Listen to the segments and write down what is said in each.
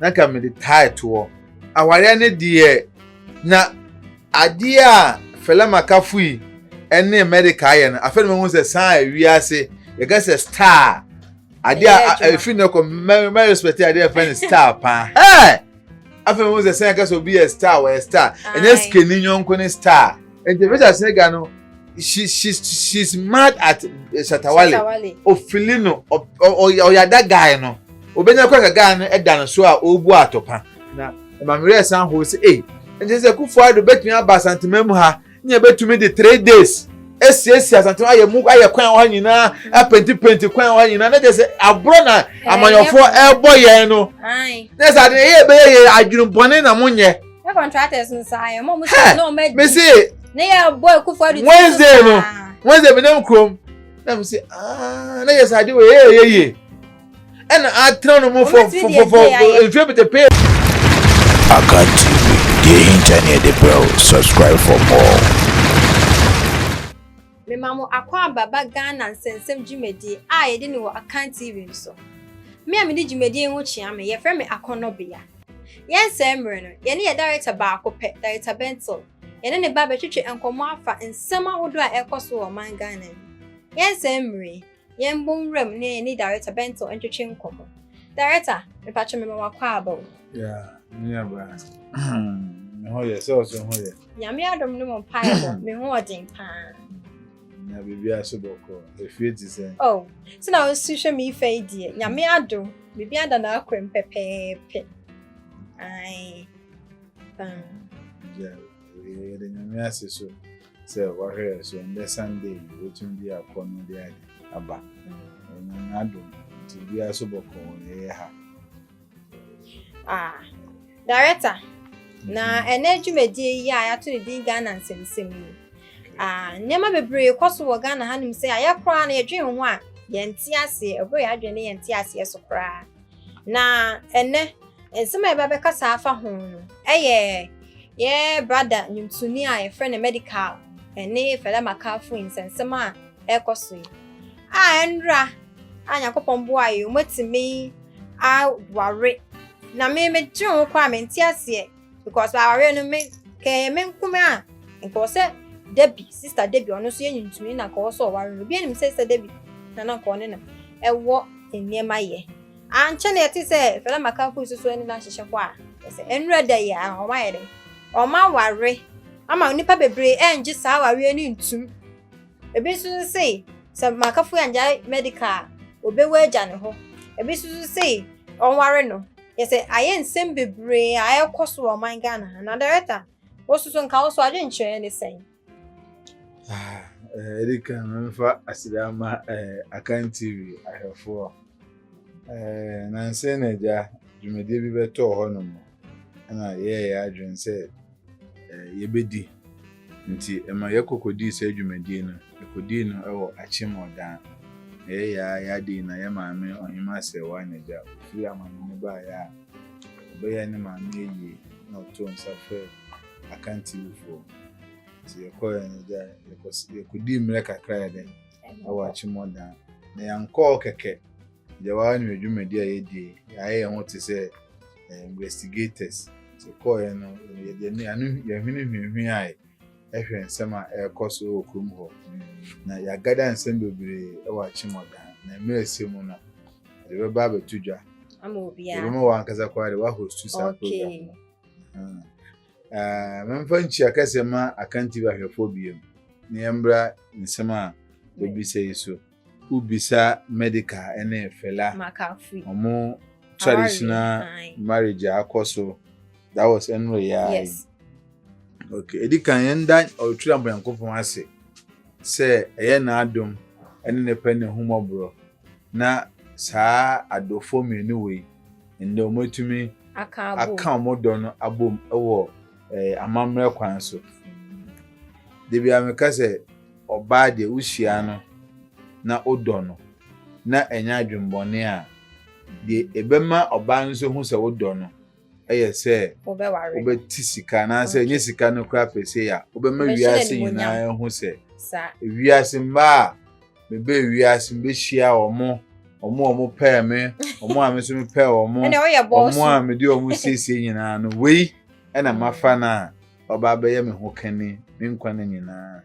na ka me de title aware ne de na ade a Fela Makafui ene medical ye no afa no hu se san awiase ye ga se star ade a fi no ko me respect ade a friend star pa afa no hu se san ga so be a star we star enye skeni nyonko ne star ente beja Snega no she's mad at Shatawale Ofilino o ya that guy no obenya kwa ka guy no eda no so a obu atopa na mamire san ho se ente se Kufu Addo betumi aba santemam ha nya betumi de 3 days esi santemam aye mu aye kwan ho nyina apenti kwan ho nyina na se abro na amanyofo ebo ye no na sa de ye be ye adwun bone na munye e contractors nsai mo say no me say na ya boy Kufu Addo Wednesday me dem krom na me say na yes ade we ye and I turn no for if you be pay Akan TV, the internet the bro. Subscribe for more. Me mamu akwa baba Ghana nsensem jimedi a yede ni wo Akan TV nso. Me amedi jimedi enwo chia me ye frɛ me Akonobia. Yen semre no, ye ne ye director ba akopɛ, director Bentel. Ye ne ba betwetwe enkomo afa nsɛm ahodo a ɛkɔso wɔ man Ghana. Yen semre, yen bomrem ne ni director Bentel entwetwe enkomo. Director, me patcho me mamu akwa aba. Yeah, me bra. Me ho ye so ho ye. Nyame adom no mo pae me ho odin pa. Na bibi asoboko efie ti se. Oh, so na social me fe die. Nyame adom, bibi ada na akwem pepepe. Ai. Yeah, we de nyame aseso. Se wa hwe so on Sunday wetin bi akono de aba. Na adom ti bi asoboko ye ha. Director. Na enejumedi ya ya to di Ghana nsensem ni. Nyema bebre kwaso wo Ghana hanum se ayakra na yedwen ho a yenti ase ebo ya adwene yenti ase so kra. Na ene ensem e ba kasa afa ho no. Ye brother nyumtuni a ye friend medical ene Fela Makafui nsensem a ekoso yi. Enra anyakopon bo aye omotimi a ware na me tun kwa me ntiase because our no me ke me nkume a nko se Debbie sister Debbie ono so yenyintumi na ko so ware no bi enim sister Debbie na ko ne na ewo eniema ye anche na yeti se Fela Makafui so eni na hyehye kwa se enra da ya o ma yede o ma ware ama nipa bebre enje sa ware ni ntum ebi so se Makafui anja medical obewa agya ne ho ebi so se on ware no yes aye nsem bebre aye koso o man Ghana na director wosuso nka wo so adwe nkyerɛ ne sɛn Erika mfa asidama Akan TV ahefo na nse na ja dwumede bi beto ho no na ye ya adwen sɛ yebedi nti ema yekokodi sɛ dwumede no ekodi no ɛwɔ Achimodan ya di na ya maame ohima sɛ wa na ja fi amane ba ya obeya ne maame yi na to nsa fɛ Akan TV fo ti ekoya na ja yekodi mre kakra ya den ɛwɔ Achimodan na yankɔ keke jawa ni dwumede a yedi ya ho te sɛ investigators ti koya no ye ne anu ya hwini ai ehwe nsɛm a ɛkɔso okrum ho na ya gada nsɛm bebre ɛwɔ Achimodan na mmerɛse mu na de bɛba betudwa ama obia de mo wankasa kwa de wa host sa program memfa nchi akasema Akan TV ahwefo biem ne yambra nsɛm a obisa yiso ubisa medical ene Fela Makafui omo traditional marriage akoso that was enroya yes. Okay, edikan yenda otwira mbankofo ase se eye na adom ene ne pene humobro na saa adofo menu we ende omotumi aka modo no abom ewo amamre kwan so de bia meka se oba de uhyia no na odo no na enya adwumbone a de ebema oba nso hu se odo no eye se obeti sika na se nye sika no kra pese ya obema wiase nyina hu se wiase mba bebe wiase mbe hia omo omo pay me omo a me so me pay omo And we are boss. omo a me di omo siesie nyina no wei na mafa na oba be ye me ho kani me nkwa na nyina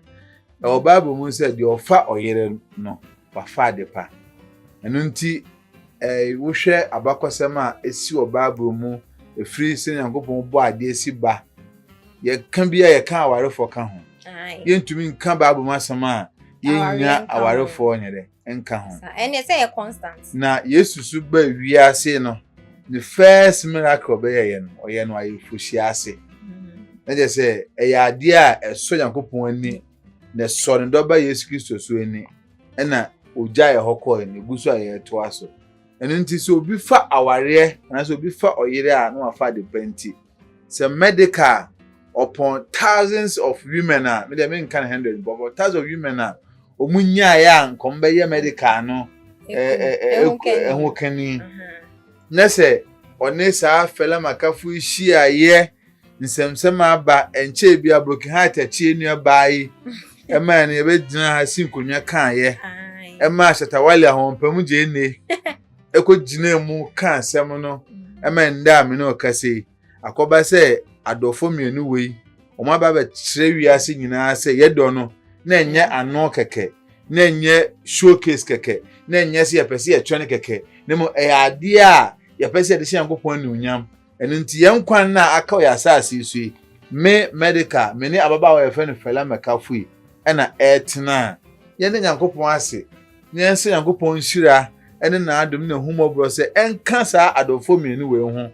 e Bible mu say de ofa oyere no wafa de pa enu nti wo hwe abakosem a esi Bible mu efiri se Nyankopon bo ade esi ba ye kan bia ye kan awarefo ka ho ye ntumi nka Bible mu asem a ye nya awarefo nyere enka ho and you say constant na Yesu su ba wiase no the first miracle be ye no oye no ayi fushi ase na je say e ya ade a eso Nyankopon ani na so ne do ba Yesu Kristo so ani na oja ye hokọ ni gusu aye to aso enu nti so obi fa aware na so obi fa oyire a no afa de penti se medical upon thousands of women a me dey mean can 100 but thousands of women a omunya ya nkombe ye medical no ehun kani na se onesa fela makafu hia ye nsemsem aba enche bia broken heart achi enu abai e man e be gina ha sinkonwa kan ye e ma shatawale ahompam je ne eko gina mu kan asem no e ma nda me no kase akoba se adofo mienu wei o ma ba be kire wiase nyina se yedo no na enye ano keke na enye showcase keke na enye se yapese ye twene keke ne mo e ade a yapese de Nyankopon ni unyam enu nti yenkwan na aka ya asase su me medical me ni ababa wa yefe no fela mekafui ena etna ye ne Nyankopon ase ne se Nyankopon shira ene na adom na humobro se enka sa adofo mienu we ho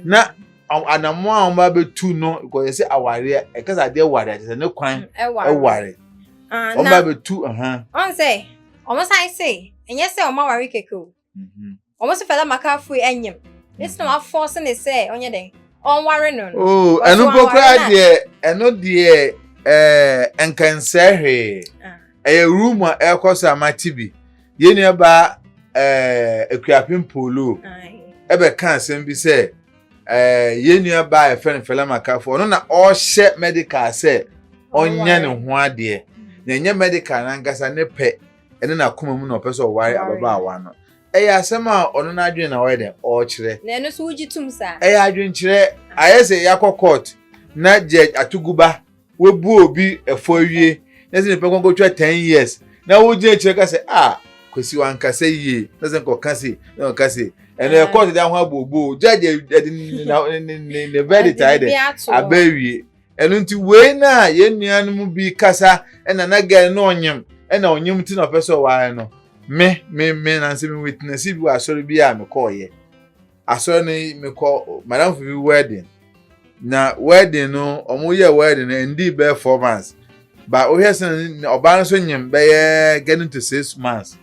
na anamo a ma betu no ko ye se aware e kasa de ware se ne kwan e ware o ma betu on say almost I say enye se o ma ware keke almost fela makafu enyem this no force ne say onye den on ware no oh enu pokra de enkanse he e room a ekosa matibi ye ne ba ekuapim polo ebe kan sem bi say ye nua ba e friend fela makafo no na o hye medical say onya ne ho ade na enye medical na ngasa ne pe ene na koma mu na opeso ware ababa awa no ya asema ono na adwen na wede o kire na eno so ugitum sa ya adwen kire ayese yakọ court na judge atuguba webu obi efo awie na se ne pe konko 10 years na wo je kire ka se kwesi wan ka se yie na se ko ka se na ka se ene court da ho abobo judge ne very tired abawie enu nti we na ye nuanum bi kasa ena na ga no onyem ena onyem ti na peso wa no me na se me witness bi wa sorry bi a me call ye asoro ni me call madam for wedding na wedding no omo ye wedding and ndi be 4 months but o hear oba no so nyem be getting to 6 months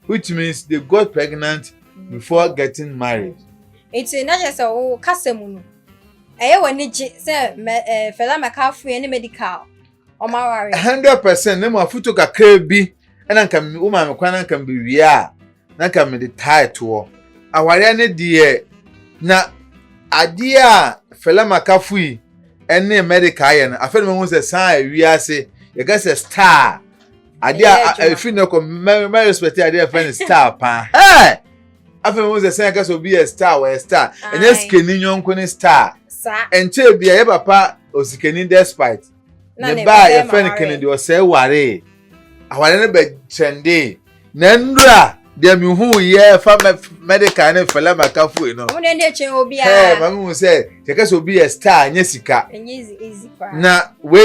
which means they got pregnant before getting married. It's not just o kasemu eye woni ji se fela makafu ye ni medical o ma ware 100% ne ma futo kakra bi ena nka wo ma me kwana nka be wi a na nka me de title aware ne de na ade a fela makafu yi ene medical ye na afa me hu se san wi ase ye ga se star ade a fi no ko me respect ade a friend star pa afa me hu se san ga so be a star we star enye skeni nyonko ni star enche bia ye papa osikeni despite ne ba ye friend Kennedy o say ware aware ne be trende na ndura de mi hu ye fa medical ne fela makafu no mo ne chen obi a ma mu say te ka so be a star nya sika easy pa na we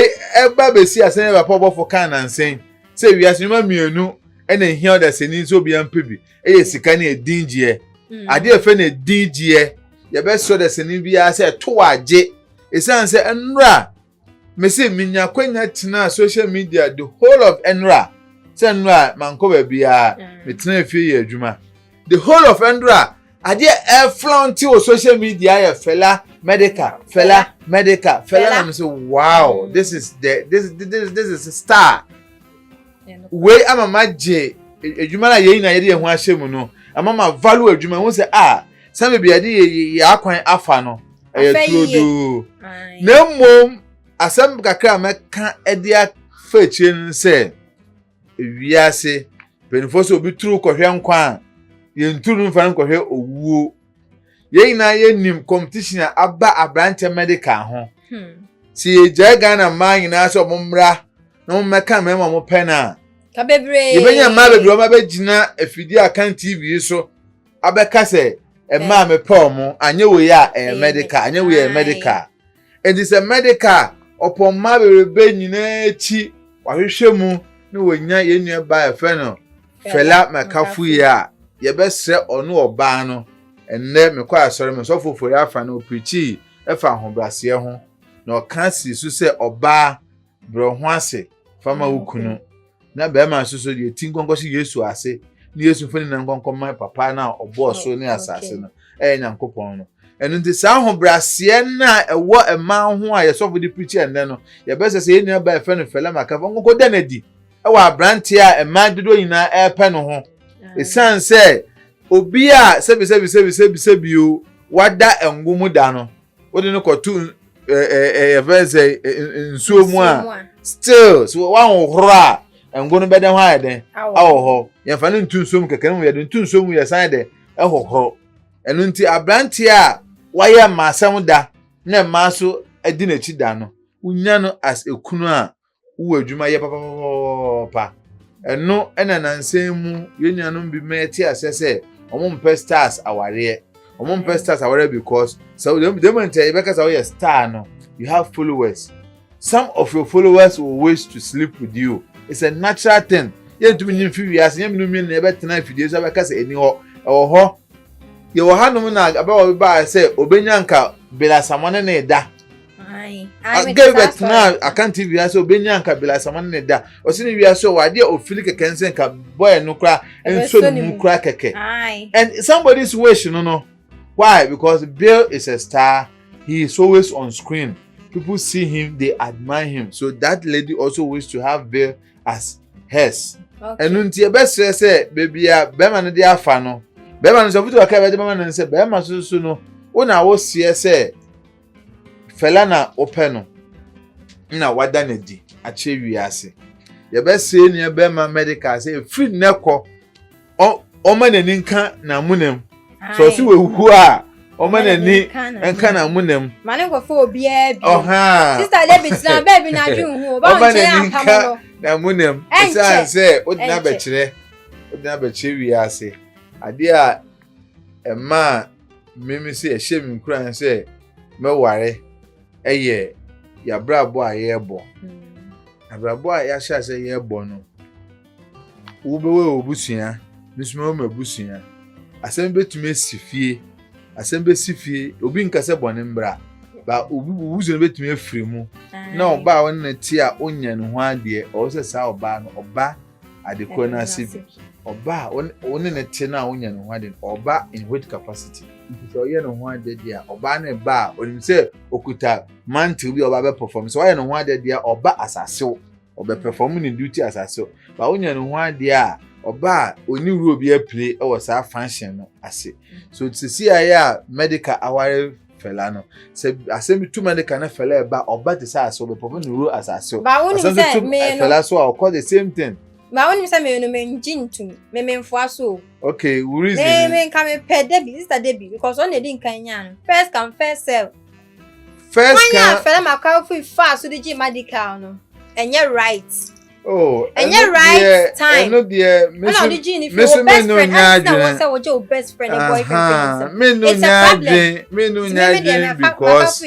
eba be si asen papa obofo kan na nsen say wi asen ma mienu ena hia da seni so bi ampebi eye sika ne edingie ade efe ne edingie ye be so da seni bi a say to waje esan say enra me say minya kwanya tina social media the whole of enra say enra manko ba bia me tina efie ye adwuma the whole of enra ade e flaunt o social media ye fela medical na me say wow this is a star we amama je adwuma na ye na ye de ho ahyem no amama value adwuma won say some be ade ya akwan afa no e trodo na mom asem kakra meka ade afa chire no say wiase penifo so bi tru kohwe nkwa yenturu mfa nkɔhwɛ owuo yɛn na yɛnim competition aba abrante medical ho si eja Ghana man nyina so ommra na ommeka mema mo pena ka bebre yebenya ma bebre o ma begina afidi akan TV so abeka se ma me pa omo anye wo ya medical anye wo ya medical it is a medical upon ma bebre nyina echi wahwehwe mu na wonya yenu ba efe no Fela Makafu ya yebesre ono oba no enne mekọ asọrọ me so foforo afa na oprichi efa hobrase ho na okansi su se oba bro ho ase fama ukunu na be ma so so de tinkonkoso Yesu ase ni Yesu fani na nkonkomma papa na obo so ne asase no nyankopon no enu nti sa hobrase na ewo ema ho a yesofo de prichi enne no yebese se yenu ba efa no Fela Makafu nkonko danadi ewa branti a ema dodo nyina epe no ho esan se obi a sebi o wada engumu da no wodi no kotu verse nsuo mu a still so wan hora engunu beden ho ayeden awo ho ye fa no ntunsom keke no ye ntunsom ye san de ehohoro enu nti abranti a waye masam da na ma so edi na chi da no unya no as ekunu a wo adwuma ye papa enu ena nansemu yenuanom bi meti asese omumpe stars aware omumpe stars aware because so them enter because you are star no you have followers. Some of your followers will wish to sleep with you. It's a natural thing. You to be few years you no mean never tonight if you because any ho you will have no na about by say obenyanka bela samane na da I gave it now. I can't TV. I saw Benyanka Bila Saman da. Or seen we are so idea of Philip Kensen boy no cry and so no crack. And somebody's wish, no. Why? Because Bill is a star. He is always on screen. People see him, they admire him. So that lady also wishes to have Bill as hers. And until best say, baby, Beman de Afano. Beman is a bit of a cabin and say, Beman so no. When I was here, say. Fela na openo na wada na di ache wiase ye be se ne be ma medical say free neko o ma nani nka na munam so si we hu a o ma nani nka na munam mane go fo obi a bi sister David na baby na dwu hu o ba o che apamo na munam say o dina be kire wiase ade a ema mimi say ehye mi nkran say me ware eye ya brabo a yebo abrabo a ya sha se yebo no wo be we obusua misuma o mabusua asem betumi asifie asem be sifie obi nkase bone mbra ba obi bubuzo betumi afiri mu na oba won na ti a onya ne ho ade o se sa oba no oba adeko na asibi oba won ne ti na onya ne ho ade oba in which capacity so ye no ho ade dia oba na ba onim se okuta mantle bi oba be perform so ye no ho ade dia oba asase oba perform ni duty asase ba onya no ho ade a oba oni wuro bi a play e wo sa function no ase so to see ya medical aware Fela no se asemi too medical na Fela ba oba te sa so be perform ni wuro asase ba woni se me no Fela so I call the same thing ba woni se me no menjintu me menfua so okay we reason me can me pay Debbie sister Debbie because on the din kan yan first come first serve first can Fela Makafu fast so the medical no enye right oh enye right time no dear best friend na say wo best friend and boyfriend me no nya because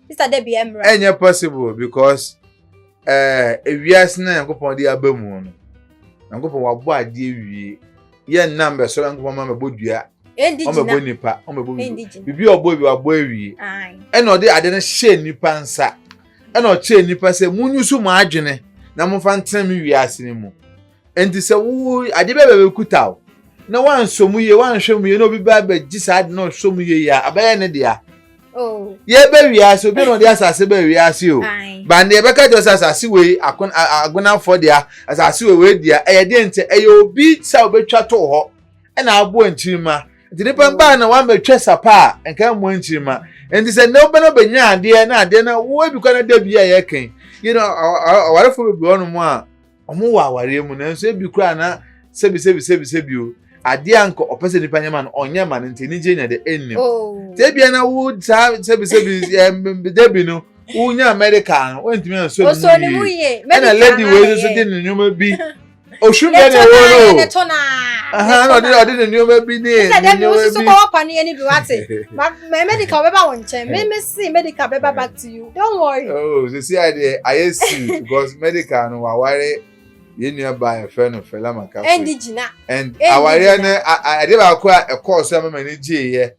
sister Debbie emra enye possible because ewias na yankopon de abamu no yankopon wabo ade ewie ye number so yankopon ma mabodua o mabo nipa o mabo bibi obo bi wabo ewie e na ode ade na hye nipa nsa e na o che nipa se munyusu mu adwene na mo fa ntram wiase ni mu enti se wo ade be kutaw na wansomu ye wanhwemu ye na obi ba gisa ade na osomu ye ya abaye ne dia oh ye be wiase obi no de asase be wiase o bande e be ka jo asase we agona for dia asase we dia e de ente e obi sa obetwa to ho e na abo anchirima enti pa ba na wa metwa sapa enka mo anchirima enti se no be no benya ade na wo bi kwa na da bia ye kan you know aware for be on mo a omo wa aware mu na so e bi kura na sebi o ade anko opese nipa nyama no onye ma nti ni je nya de ennim Oh. bia na wo sebi debi no wo nya America no wentimi anso ni Oso ni mu ye. na lady we so de nyoma bi oshun be na wo no aha no de nyoma bi ni nyoma bi so ko pa ni ani bi wate medical be ba won chen me see medical be back to you don't worry. Oh so see I see because medical no wa ware ye nua ba fe no fela maka and aware na ade ba ko a course am ma ni gieye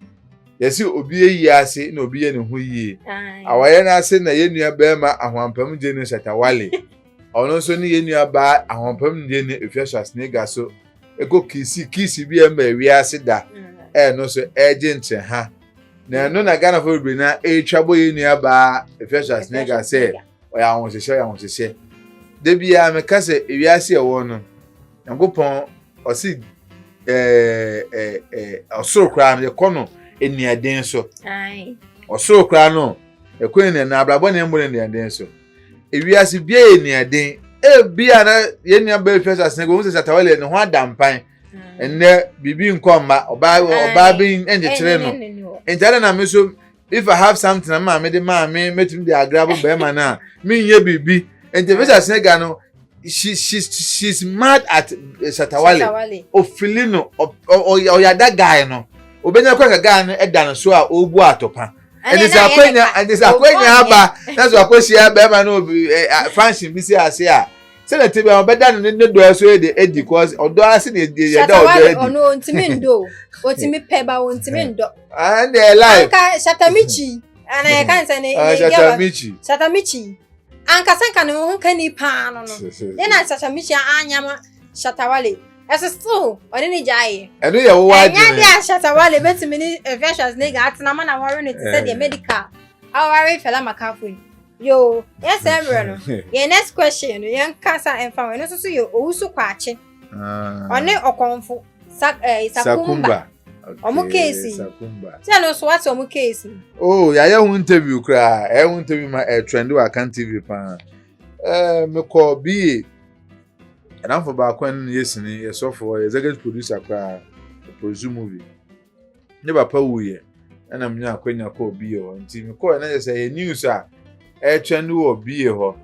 yesi obi eyi ase na obi ye ne ho yie aware na ase na ye nua ba ma ahwampam je ne Shatawale ono so ni ye nua ba ahwampam je ne Efesias Nega so eko kisi bi em ba wi ase da no so agent ha na no na Ghana for bi na twabo ye nua ba Efesias Nega se oya won hye debia me kase ewiase ewo no Yankopon osi osoro kra no yekono eniaden so osoro kra no yekono na abrabo ne mbo eniaden so ewiase bia eniaden bia na yenia ba first as nego se Shatawale ne ho adampan enne bibi nkomma oba bi enje kire no enjare na me so if I have something ma me de ma me metum de agrabo be ma na me nye bibi and the Efesias Nega no she's mad at Shatawale ofilino o ya that guy no obenya kwa guy no eda no so a obu atopa and this akwenya aba that's what akwesi be ma no function bi si ase a say na tebe obeda no ne do so e de cause odo ase na ye da odo e ono ntimi ndo otimi peba ontimi ndo and they life Shatamichi ana ya kan say ne Shatamichi anka sanka no nka ni pa no na Shatamichi anyama Shatawale eso oni ni jaye eno ye wo waje anya dia Shatawale betimi ni Efesias Nega atena ma na worry no say the medical awari fela makafui yo yes every no your next question yan kasa enfa no so yo owusu kwache oni okonfo Sakumba omu case Sakumba say no so what omu case oh ya hu interview kra hu interview ma trend wa kan TV pa me ko bi and for ba kwan yesini yesofo executive producer kra produce movie ne ba pa wuye ana mnya akwanya ko bi yo nti me ko na say news a trend wo bi ho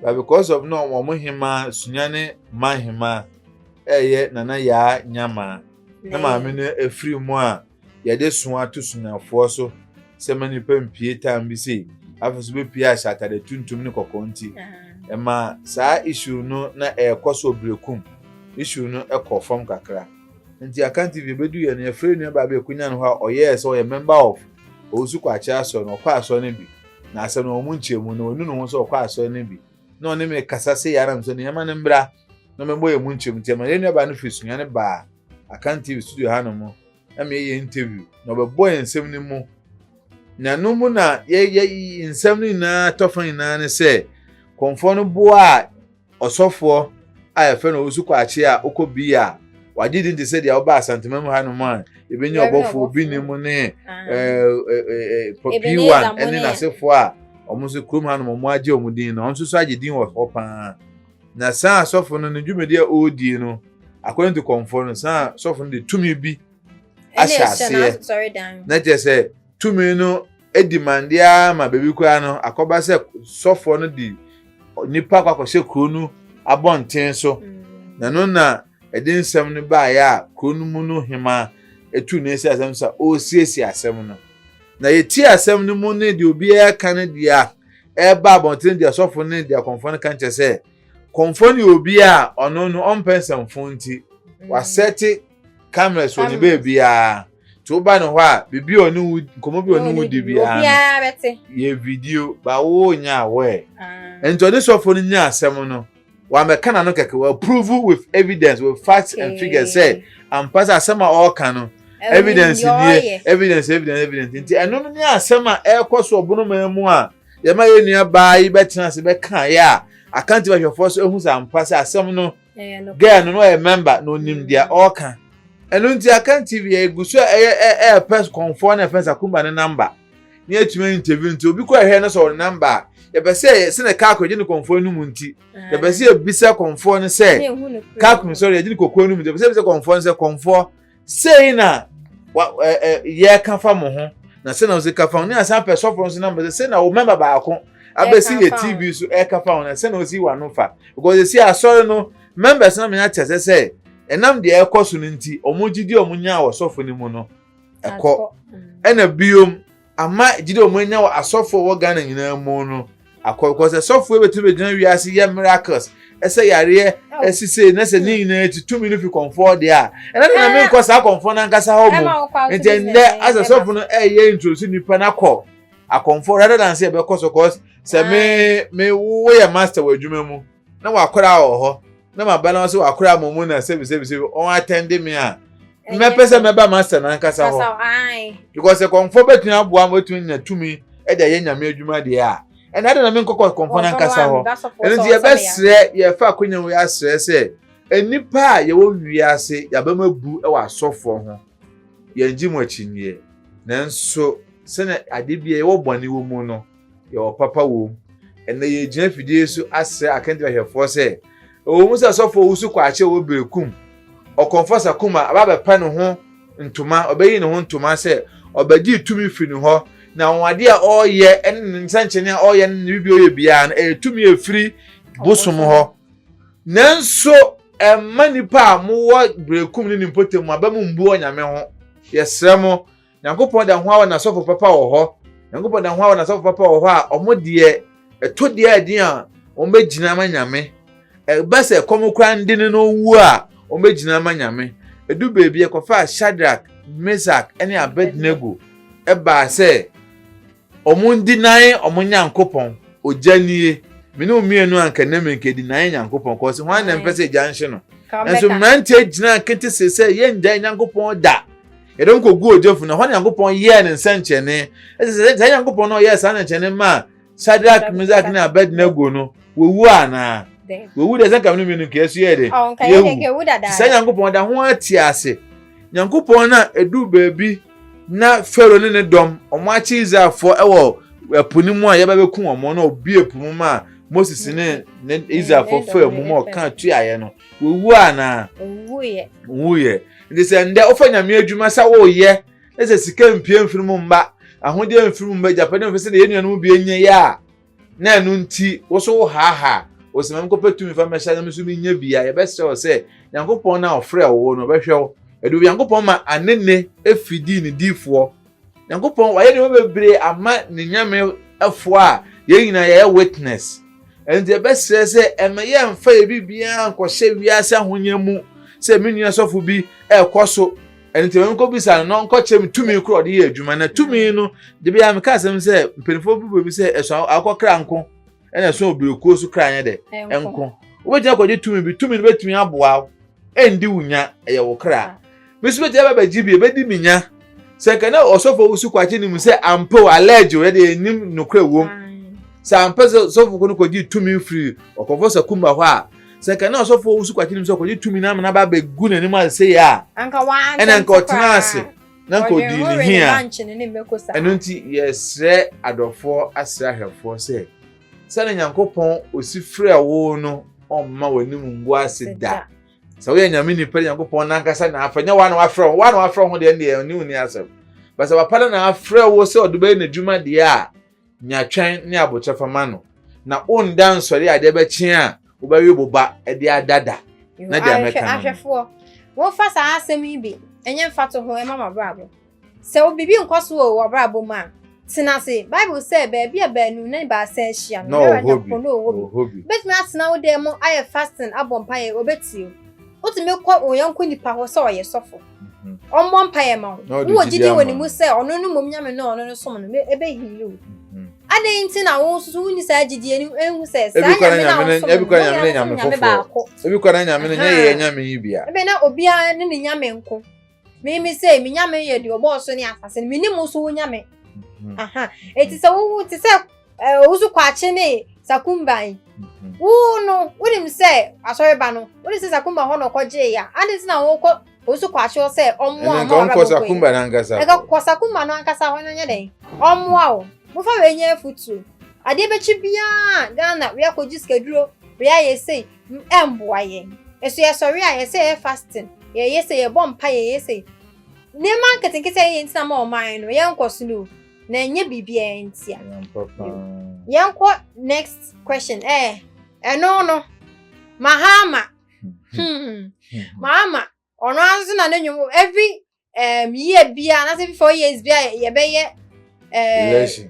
but because of no mo hima sunyane mahima ye nana ya nyama na maame no efri mu a ye de so ato sunafo so se mani pempie time bi sei afuso be pia Shatade tuntum ne kokonti ma saa issue no na ekoso brekum issue no ekofom kakra nti akanti bi bedu ye na efri no ba be kunya no ha oye so ye member of osu kwacha so no kwa so ne bi na ase no mu nchemu no onu no so kwa so ne bi no ne me kasa se yaram so ne yama ne mbra no me boye mu nchemu ti ma ne ba no fisunya ne ba akanti studio ha no mo na me ye interview no be boy ensem ni mu na no mu na ye ensem ni na tofan na ne se konfo no boa osofo a fe no osu kwache a okobi a wagidi ndi se dia oba asantemam ha no man ebenya obofo obi ni mu ne P1 eni na sefo a omusu krum ha no mo age omudin na onso so agedin wo pa na sa asofo no ndwumedi a odi no according to confirm sa sofo no de tumi bi ashase na je se tumi no edimandia ma bebi kwa no akoba se sofo no di nipa kwakose kronu abonten so na no na edin sem no ba ya kronu mu no hima etu na esi asem sa o siesi asem no na yeti asem no mu ne di obi ya kan dia ba abonten dia sofo ne dia confirm kan che se confirm obi a ono no on person fonti wa set cameras oni baby a to ba no ho a bibi oni komo bi oni wudi bia obi a bete ye video ba wo nya we ento de sofo ni nya asem no wa meka na no keke we prove with evidence with facts and figures say am pass asem a all kan no evidence ni evidence nti eno no nya asem a ekoso obono mamu a ye ma ye nua ba yi betena se be kan ya akanti ba hwefo so ehu sa mpase asem no girl no e member no nim dia all kan eno nti akanti bi eguso press confirm na fence Sakumba ne number ni atuma interview nti obi ko ehwe na so number ye be say se na ka akwaje ne confirm no mu nti ye be say bisa confirm ne say ka kun sorry ye ni kokko no mu ye be say confirm say confirm say na ye ka fa mo ho na say na o se ka fa ni asan pe so from na be say na o member ba akon abesi ye TV so e ka fa na say na o si wa no fa because they see asori no members na me na tese say enam de e koso no nti omugidi omunya wo sofo ni mu no ekọ ena biom ama gidi omunya wo asofo wo Ghana nyina mu no akọ because sofo e betu be gina wiase ye miracles ese yare esise na se ni nyina ti 2 minutes fi comfort there ena na me nko sa comfort na nkasa ho mu nti nde as sofo no ye introduce nipa na kọ a comfort rather than say e be koso cause se me wo ye master wa adwuma mu na wa akora wo ho na ma balance wa akora momu na se on attend me a me pese me ba master na nkasa ho because e comfort betun aboa motun na tumi e da ye nyame adwuma de a and I don't mean comfort na nkasa ho and the best ye fa akonya we asre se enipa ye wo wiase ya ba mabu e wa asofo ho ye ngi mo achinye nanso se na ade bia ye wo bone wo mu no ye wo papa wo and ye gina fidie so asre akenti wa hefo se o mu se asofo wo su kwa ache wo berekum o konfosa kuma aba pe no ho ntoma obeyi ne ho ntoma se obagi tumi fi ne ho na wade a oye en nsanchene a oye ne bibi oye bia na tumi efiri bosum ho nanso manipa mo berekum ne nimpotem abamu mbu onyame ho yesremo Nyankopon da ho awa na sofo papa wo ho Nyankopon da ho awa na sofo papa wo ho a omode eto de adin a ombegina manyame base komukra ndine no wu a ombegina manyame edu bebi ekofa Shadrach Meshach ene Abednego ba se omundi nan omunyankopon ojanie mene omienu anka na menkedi nan nyankopon ko se hwan na mpese janhye no enso mante gina kente se ye ndan nyankopon da edon ko gu ojofu na hwan nyankopon ye ne nsanchene ese nyankopon no ye san nchene ma Shadrach Meshach na Abednego no wewu ana wewu de zanka mene menu ke esu ye de se nyankopon da ho atiase nyankopon na edu bebi na Pharaoh ne dom omo achi Israelfo ewo epunimu a yeba beku omo na obi epumu ma Moses ne Israelfo fa emumu o kan tuaye no wewu ana wuye ndi se nde ofa nyame adwuma sa wo ye ese sika mpie mfirimu mba ahode mfirimu mba Japan mfese ne yenuanu bi enye ya na enu nti wo so ha osimam ko petumi fa mesha na mesu mi nya bia ye bese o se Nyankopon na ofre wo no behwe edu Nyankopon ma anene efidi ni difo Nyankopon waye ne bebre ama ne nyame afo a ye nyina ye witness and the best say ye mfa ye bibia ankohye wiase ahonyam se menua sofo bi ekoso enti wenko bisa no nkochem tumi kro de ye adwuma na tumi no de bia me ka asem se mpenfo bu bi se eso akokra nko ena so obireko so kra anya de enko obeja ko de tumi bi tumi no betumi aboa endi wunya ye wo kra Misume te ba jibi ebedi minya se kana osofo usu kwache ni mu se ampo allergy we de nim nokra wom se ampo sofo ko no ko ji tumi free okofo sa kumba ho a se kana osofo usu kwache ni mu se ko ji tumi na na ba be gu na ni ma se ya anka wa ena nka otinase na ko di ni hia eno nti yesre adofo asra hwefo se na Nyankopon osi free wo no omma wani mu mbu ase da so we nyame ni pere Nyankopon na nkasa na afanya wa na wafrɛ ho de ne ni uni asem basa wapala na afrɛ wo se odubai na dwuma de a nyatwen ne abochefa ma no na ondan sori ade be kyen a wo ba wi boba e de adada na de ameka ahwefo wo fa sa asem ibi enye mfato ho e mama brabo se obibi nkoso wo brabo ma tinase Bible say baby abanu na ba sa hia no hobi bet me atena wo de mo aye fasting abompaye obetio otime kwa oyanko nipa ho se oye sofo ommo mpaye ma wo gidi woni mu se ono no mom nyame no ono no som no ebe hilu ade nti na wo so ni sa gidi enu ehu se sa nyame na ebi kwa nyame fofo ebi kwa nyame na ye nyame yibia ebe na obia ne ni nyame nko me se mi nyame ye de obo so ni asase mi ni mu so wo nyame aha eti se wo ti se uzu kwache ne sakumban no woni se asori ba no woni se sakumba ho no koje ya ade na wo ko uzu kwache o se ommo ammo ko sakumba na nkasa ega ko sakumba no nkasa ho no nyeden ommo a wo mo fa we nya futu ade be chi bia Ghana we akoji skeduro we aye sei emboa ye eso ye sori aye sei fasting ye say ye bompa ye say nema ketenkete ye ntina ma o man no yenko so no na enye bibia entia yenko next question no Mahama Mahama ono anzo na nenwum every year bia na say 4 years bia ye be ye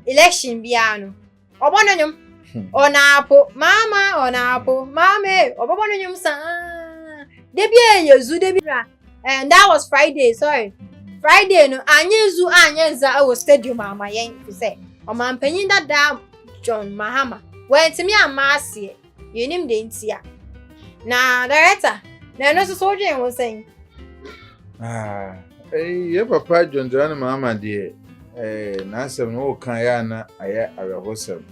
election bia no obo nenwum onapo mame obo nenwum sa de bia yezu de bia and that was Friday Friday no anyenza our stadium amayen to say o man panyin that John Mahama when to me amase yenim de ntia na director na no so John was saying ye papa John Mahama de na asem no kan ya na aye awehosem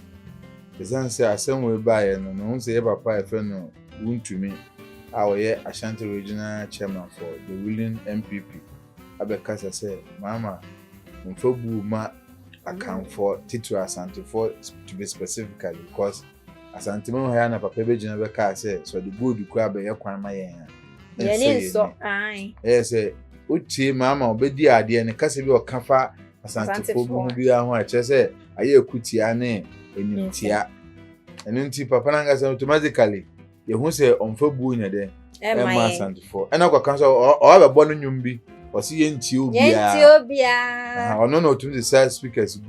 bizan say asem we bae no say ye papa efe no wuntumi awoye Ashanti regional chairman for the ruling MPP abekasa say mama mfobu ma account for titu Asante for to be specifically because Asante mo ha na papa be gina be ka say so the good ku abeye kwan ma yen so ai say uti mama obedi ade ne kasa bi okafa Asante for bu bi a ho a che say aye ekutia ne enimtia enunti papa na ngasa automatically ye hu say onfabu nya de Asante for ena kwa kanso o be bo no nwum bi o si yenti obia ono no to the side speakers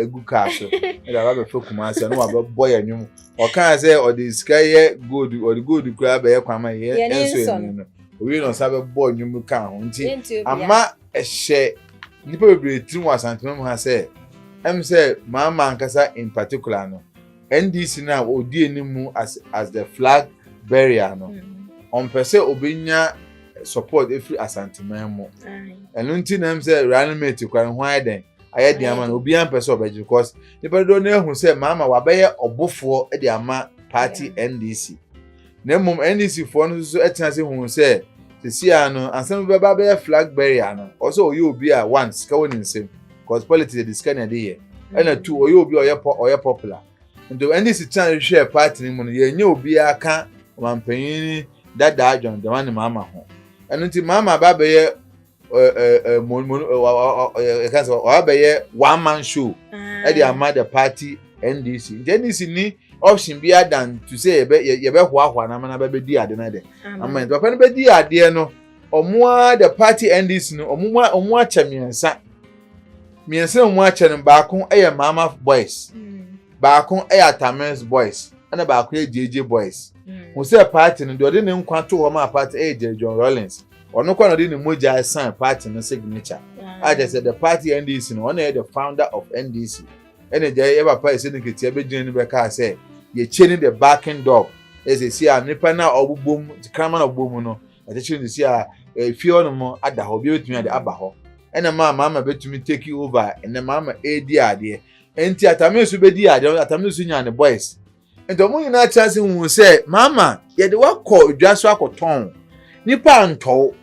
egu cast e da ba fe kuma ase no wa boy anwum o kan say o the sky good or the good kura be kwama ye enso no we no sabe boy nwum kan ho nti ama ehye nipa bebre trim Asante mo ha say say mama nkasa in particular no NDC na odi enimu as the flag bearer no on pese obenya support every Asante memo enu nti na say reanimate kwan ho aden aye de ama na obi an pese obeji because nipa do na ehun say mama wa be ye obofo e de ama party NDC na mum NDC fo no so etina se hun say sia no ansem be ba be flag bearer no also oyi obi a once ka woni nsem because politics dey scan dey here and two oyi obi oye popular ndo NDC chan share party ni mu no ye nya obi aka mampanyin dada John Dramani mama ho enu nti mama ba be ye kanso o be ye one man show e dey ama the party NDC NDC ni option bi adan to say ye be hwa na mana be di ade na de ama ndo pa no be di ade no omoa the party NDC no omoa chamiensa miensa omoa chen baako eye mama boys baako eye Atames boys ana baako eye JJ boys who say party no de ne nkwa to ho ma party eye John Rollins ono kwa no de ne moja sign party no signature I just said the party NDC no one the founder of NDC ene je e papa ese ne ketia be gina ni be ka say ye cheni the backing dog as e see a nipa na ogbobom the camera ogbobom no e cheni see a fie ono mo ada ho bi betumi ade aba ho ene mama betumi take over ene mama edi ade enti Atamesu be di ade Atamesu nya ne boys enti omo nyina chance hu say mama ye de wakọ dwaso akoton nipa nto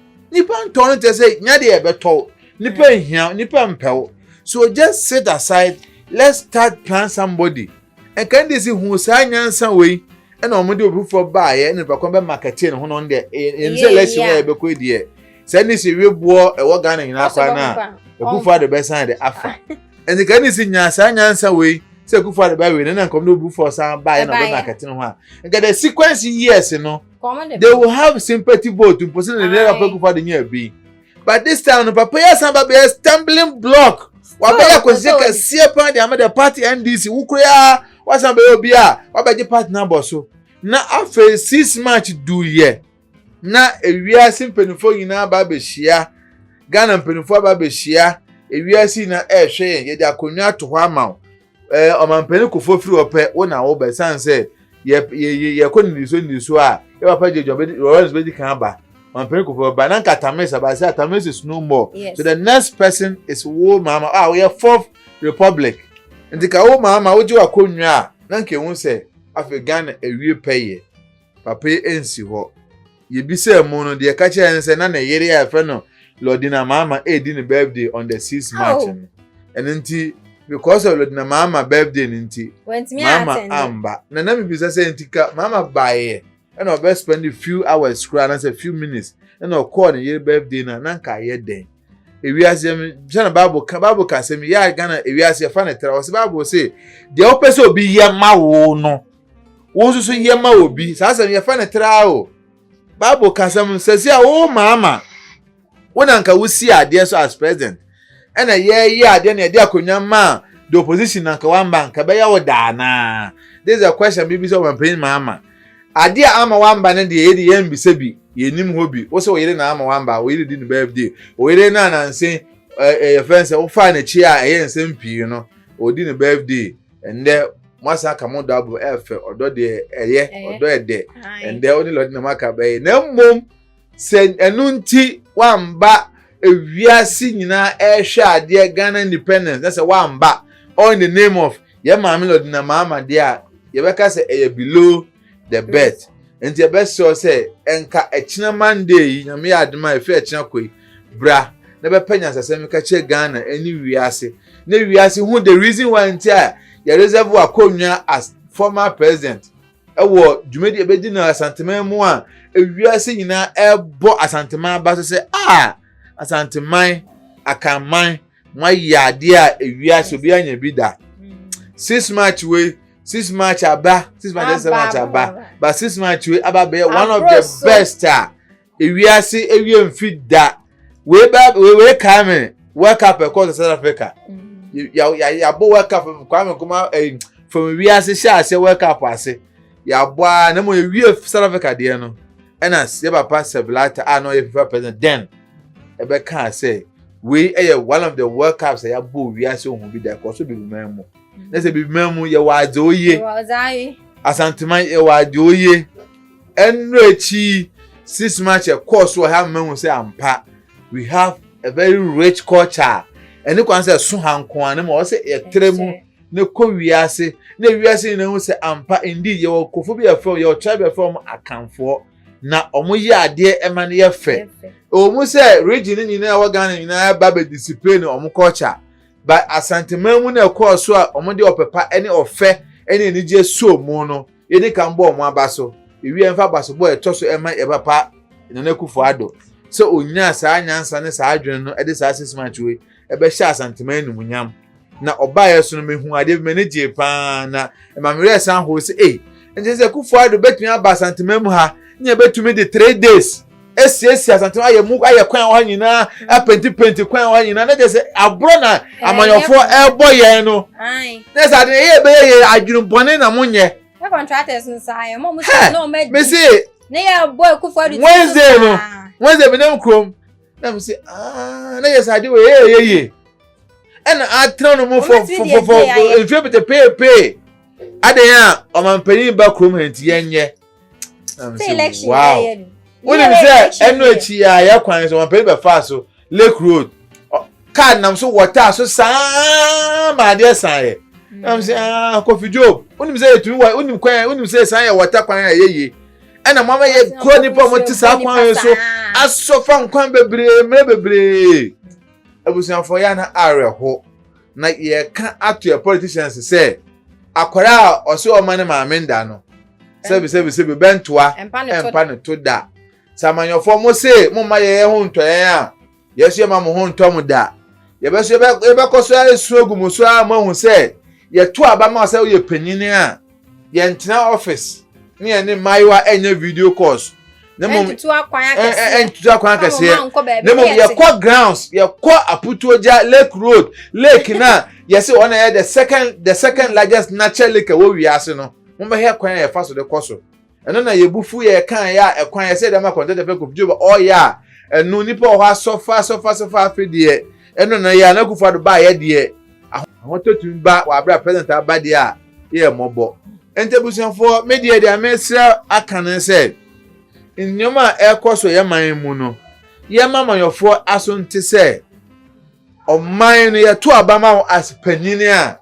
no te say nya de e beto nipa hia nipa mpel so just sit aside let's start plan somebody and can this who say nyansa we and omo de obi for buy and nipa kon be marketing ho no de in say let's we be ko die say ni se we bo e wo Ghana nyina kwa na Akufo de be sign the afa and can this nyansa we say Akufo de be we na kom no obi for san buy na be marketing ho a and the sequence years no they will have sympathy vote to person the name of Akufo de nya bi but this time no papa ya san ba be stumbling block wa be ya kwese sie pan the party NDC wukura wasan be obi a wa be party na boso na afa 6 match do ye na ewiase mpenufo nyina ba be hia Ghana mpenufo ba be hia ewiase na ehwe ye de akonwa to ho ama omampeni kofo firi ope wona wo be san say ye koni so a e papa jejo be Lawrence be di kan ba omampeni kofo ba na Atamesu ba say Atamesu is no more so the next person is wo mama we are 4th republic ndika wo mama wo ji akonwa na nke hu say Afghan ewie peye papa ensi ho ye bi say mo no de ka che ense na yere ya fe no Lordina mama di ne birthday on the 6th March and nti because of Lordina mama birthday nti mama amba na mi bi say ntika mama bae and o be spend a few hours scroll and say few minutes and o call ne yere birthday na nka ye den ewiase jana Bible ka say me ya Ghana ewiase fa na tra o say Bible say de opese obi ye ma wo no wo so ye ma obi sa say ye fa na tra o Bible ka say say o mama wona nka wusi ade so as president ena ye ade na de akonya ma the opposition nka wamba nka be ya wo da na. This is a question bibi so man pay mama ade ama wamba na de ye ye mbise bi yenim hobi wo se wo yire na ama wamba wo yire di ne birthday wo yire na nse friends wo fa na chi a ye nsem pii no wo di ne birthday ende mwasa ka mo double f odo de eye odo ede ende oni lodi na maka be na mmom se enu nti wamba ewiase nyina ehwe ade Ghana independence na se wamba all in the name of ye maami lodi na mama de a ye beka se eye below the bed. Enti e best so say enka echina Monday nyame adema efe echina koi bra na be panya sasem ka che Ghana eni wiase na wiase who the reason why entia ya reserve akonwa as former president ewo dwumedi ebedi na asanteman mu a wiase nyina ebo asanteman ba so say asanteman akaman mwa yade a wiase obi anya bi da 6 March we 6 March aba 6 March aba but 6 March we aba be one of the best ewiase ewie mfi da we come work up across South Africa ya bo work up kwame kuma from wiase sha se work up ase ya bo na mo ewie South Africa de no ena se papa Seblata no ye FIFA president then ebe kan say we one of the world cups ya bo wiase ohun bi da ko so bi memu na se bi memu ye wa de oye asanteman ye wa de oye enno echi 6 March course we have memu say ampa we have a very rich culture and you can say so hanko an mo say e tremu ne ko wiase na wiase na hu say ampa indeed ye kofo bi afọ ye tribe from akanfo na omoyi ade ema ne ye fe o mu say region ni na wa Ghana ni na ba be discipline omo culture but asanteman mu na course a omo de opepa ene ofe ene ni je so mu no ye de kan bo omo abaso ewi enfa baso bo e toso ema e papa na Akufo Addo so onya saa nyansa ne saa adwene no e de saa 6 March we e be sha asanteman numunyam na oba yeso no mehu ade be manage pa na emamere san ho se nje se Akufo Addo betumi aba asanteman mu ha nya betumi de 3 days esi asanteman aye mu aye kwan ho nyina apenti kwan ho nyina na je se abro na amanyofo ebo ye no na sa de ye be ye adwene bone na munye e contractors no sa ye mo mu se no me say na ya boy Akufo Addo Wednesday be dem krom na me say na yes ade we ye and atra no mo for if you be pay ade ya o man pani ba krom hanti yenye na me say wow when you say eno echi ya kwan so man pani be fa so Lake Road card nam so water so sa ma de san ye na me say Kofi Job when you say etumi wa when you say san ye water kwan ya ye ena mama ye kroni po mo tisa kwan so asofa nkwan bebre abusianfo ya na areho na ye kan ato ye politicians say akwara oso o mane ma amenda no sebi bentoa empa ne to da samanyofo mo say mo ma ye ho ntoyen a yeso ye ma mo ho ntom da ye be so ye be koso ya suogu mo so a ma hu say ye to aba ma say ye panyin a ye ntena office ni ene maiwa enye video course nemo entutu akwan akese nemo ye kwa grounds ye kwa Aputuoja Lake Road lake na ye say one ye the second largest natural lake wo wiase no mo be he kwan ye fa so de koso eno na ye bufu ye kan ya ekwan ye say dem akonte de Kofi Job o ya enu nipa o ha sofa afedie eno na ya na Akufo Addo ba ye de ahototum ba wa bra president abade a ye mobo entebusianfo media de amesra akane say nyoma ekoso ye man mu no ye mamanyofo asonte say o man no ye to abama as panini a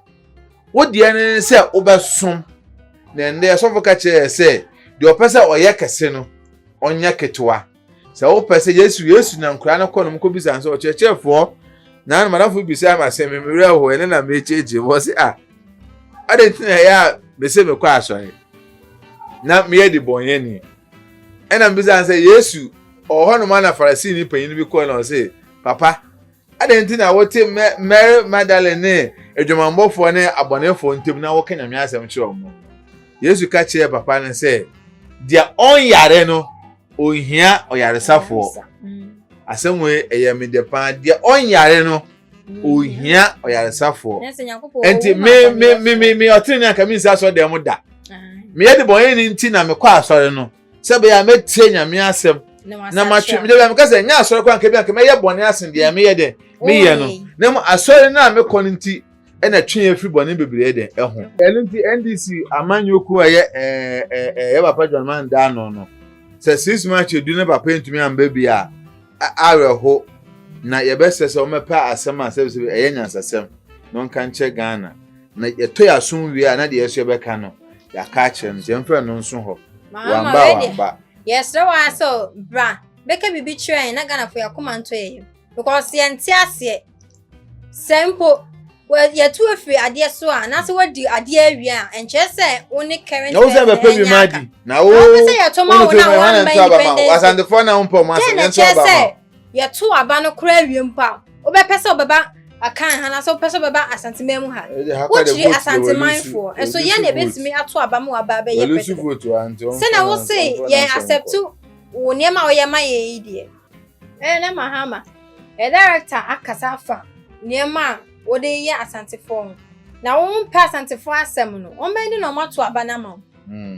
wodi ene say obesom na nde so foka che say de opese oye kese no onya ketwa say opese Yesu na nkura na kono mko bisa so chechefo na madamfo bisa ma say memere ho ene na mecheje wo say adentina ya bese me kwa asori na me di bonye ni ena mbisa say Yesu oho no ma na Farisi ni panyin bi ko na say papa Adenti na wote Mary Magdalene ne edwumanbofo ne abonefo ntem na woka nyame asem kire omo. Yesu ka kire papa ne se dia onyare no ohia oyaresafo. Asem we eyame de pa dia onyare no ohia oyaresafo. Enti me otini aka mi nsa so dem da. Me ye de boye ni nti na me kwa asore no. Sebe ya metie nyame asem. Na matwe me de me ka se nya asore kwa nka bi anka me ye bone asem de me ye de me ye no. Na mo asore na me kɔ nti e na twe afri bone bebre de eho. Eno nti NDC amanyoku ye papa John Man da no. Se 6 months edu ne papa ntumi amba bia areho na ye bese se o mepa asem asem eye nyansasem no nka nche Ghana na ye to ya sun wi a na de yeso be ka no ya ka kire no je mfa no nso ho wamba yes so wa so bra beka bibi kire na Ghana fo yakoma nto ye because ye nti ase simple ye tu afri ade so a na so wadi ade awi a enche se woni current na wo se be pe bi madi na wo se ye to ma wo na wo independent wasande fo na umpo ma se nso ba ye to aba no kra awi mpa wo be pese obeba akan ha na so pese obeba asanteman mu ha wo chiri asanteman fo enso ye na ebetimi ato aba mu aba be ye pese se na wo se ye accept wo niam a wo ye ma ye idie na mahama director akasa afa niam a wo de ye asantefo na wo mpa asantefo asem no o mende no mato aba na ma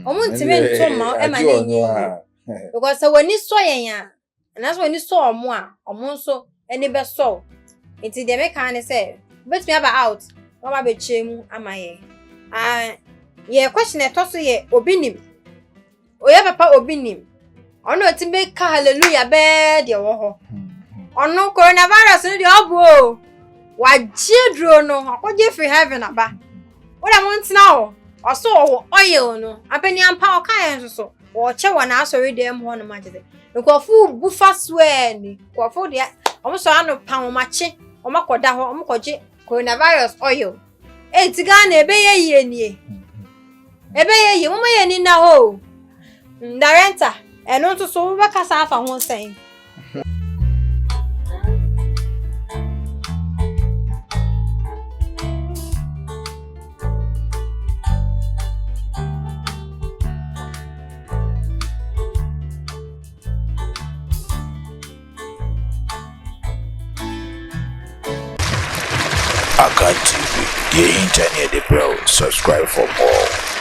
o mu ntime nto ma e ma nyi because woni so yen a na so woni so omo a omo nso eni be so enti de me kan say bet me aba out wo ba be chemu amaye ye question e to so ye obinim o ye papa obinim ono ti be ka hallelujah be de wo ho ono coronavirus no de obo wajidro no akoje free heaven aba wona montina ho oso wo oil no apeni ampa o kan so wo che wona asori dem ho no magide nkofu bufa swear ni nkofu de omo anu pa wo mache omo koda ho omo koje coronavirus oil etiga na ebe ye yie ni ebe ye yie mo ye ni na ho ndarenta eno nso so wo kasa afa ho sen Akan TV, the internet, the bro. Subscribe for more.